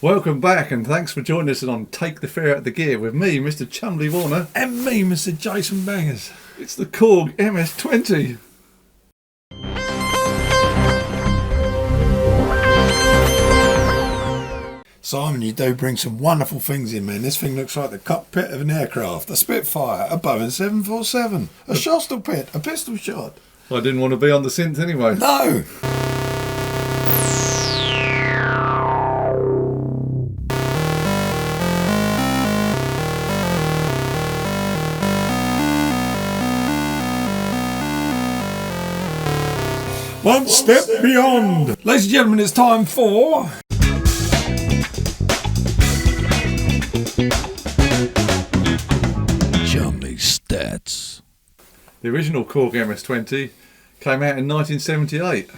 Welcome back, and thanks for joining us on Take the Fair Out the Gear with me, Mr. Chumley Warner. And me, Mr. Jason Bangers. It's the Korg MS20. Simon, you do bring some wonderful things in, man. This thing looks like the cockpit of an aircraft, a Spitfire, a Boeing 747, a Shostel pit, a pistol shot. I didn't want to be on the synth anyway. No! One step beyond. Ladies and gentlemen, it's time for... Chumley Stats. The original Korg MS20 came out in 1978,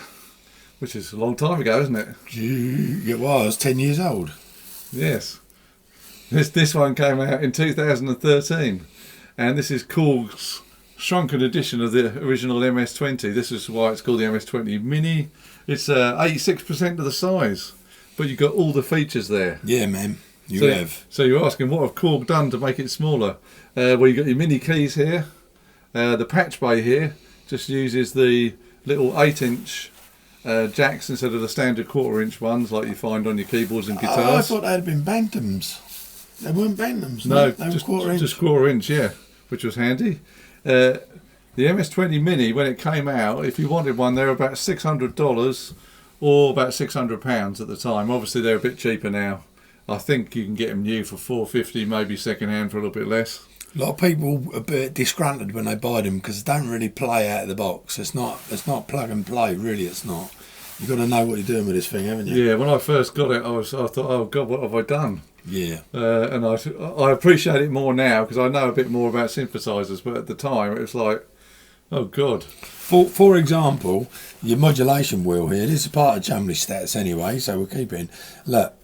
which is a long time ago, isn't it? It was 10 years old. Yes. This one came out in 2013, and this is Korg's shrunken edition of the original MS20. This is why it's called the MS20 Mini. It's 86% of the size, but you've got all the features there. Yeah, man. You have. So you're asking, what have Korg done to make it smaller? Well, you've got your mini keys here. The patch bay here just uses the little 8-inch jacks instead of the standard 1/4-inch ones like you find on your keyboards and guitars. Oh, I thought they had been bantams. They weren't bantams. No, they were just 1/4-inch. Just 1/4-inch, yeah, which was handy. The MS20 Mini, when it came out, if you wanted one, they were about $600 or about £600 at the time. Obviously, they're a bit cheaper now. I think you can get them new for $450, maybe second hand for a little bit less. A lot of people are a bit disgruntled when they buy them because they don't really play out of the box. It's not plug and play, really. It's not. You've got to know what you're doing with this thing, haven't you? Yeah, when I first got it, I thought, oh God, what have I done? Yeah. And I appreciate it more now because I know a bit more about synthesizers. But at the time, it was like, oh God. For example, your modulation wheel here. This is part of Chumley Stats anyway, so we'll keep it in. Look.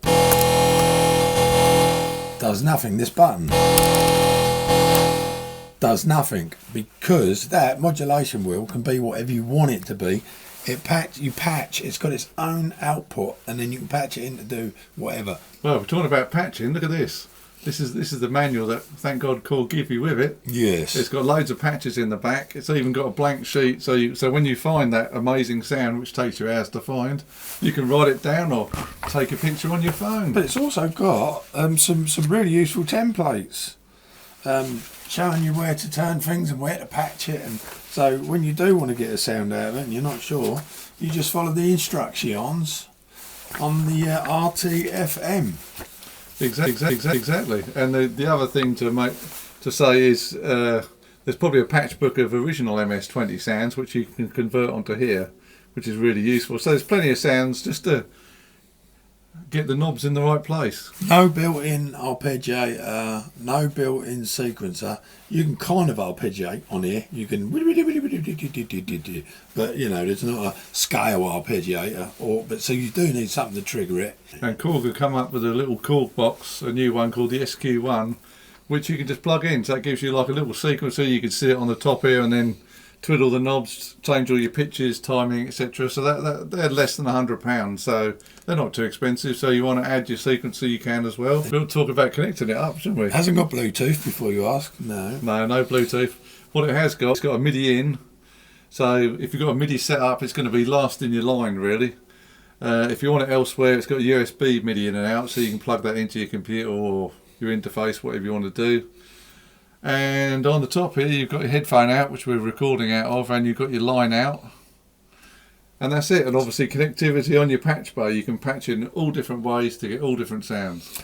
Does nothing. This button does nothing because that modulation wheel can be whatever you want it to be. You patch. It's got its own output, and then you can patch it in to do whatever. Well, we're talking about patching. Look at this. This is the manual that, thank God, Korg give you with it. Yes. It's got loads of patches in the back. It's even got a blank sheet, so when you find that amazing sound, which takes you hours to find, you can write it down or take a picture on your phone. But it's also got some really useful templates showing you where to turn things and where to patch it. And so when you do want to get a sound out of it and you're not sure, you just follow the instructions on the RTFM. Exactly. And the other thing to say is there's probably a patch book of original MS20 sounds which you can convert onto here, which is really useful. So there's plenty of sounds just to get the knobs in the right place. No built-in arpeggiator, no built-in sequencer. You can kind of arpeggiate on here. You can, but you know, there's not a scale arpeggiator. But so you do need something to trigger it. And Korg have come up with a little Korg box, a new one called the SQ1, which you can just plug in. So that gives you like a little sequencer. You can sit it on the top here and then twiddle the knobs, change all your pitches, timing, etc. So that they're less than £100, so they're not too expensive. So you want to add your sequencer, you can as well. We'll talk about connecting it up, shouldn't we? It hasn't got Bluetooth, before you ask. No Bluetooth. What it has got, it's got a MIDI in. So if you've got a MIDI set up, it's going to be last in your line, really. If you want it elsewhere, it's got a USB MIDI in and out, so you can plug that into your computer or your interface, whatever you want to do. And on the top here you've got your headphone out, which we're recording out of, and you've got your line out, and that's it. And obviously connectivity on your patch bay, you can patch in all different ways to get all different sounds.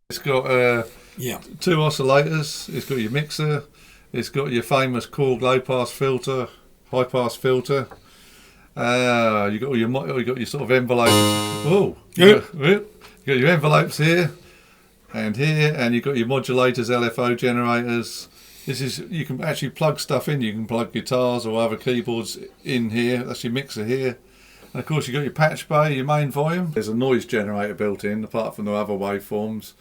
It's got two oscillators. It's got your mixer. It's got your famous Korg low pass filter, high pass filter. You got your sort of envelopes. Oh, you got your envelopes here, and you got your modulators, LFO generators. You can actually plug stuff in. You can plug guitars or other keyboards in here. That's your mixer here. And of course, you've got your patch bay, your main volume. There's a noise generator built in, apart from the other waveforms.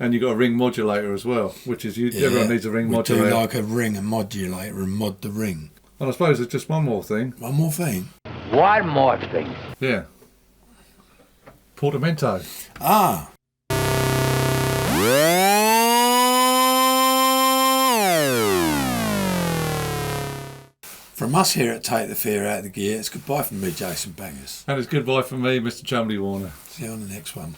And you've got a ring modulator as well, which is everyone needs a ring modulator. Do like a ring, a modulator, and mod the ring. And I suppose there's just one more thing. One more thing? One more thing. Yeah. Portamento. Ah. From us here at Take the Fear Out of the Gear, it's goodbye from me, Jason Bangers. And it's goodbye from me, Mr. Chumley Warner. See you on the next one.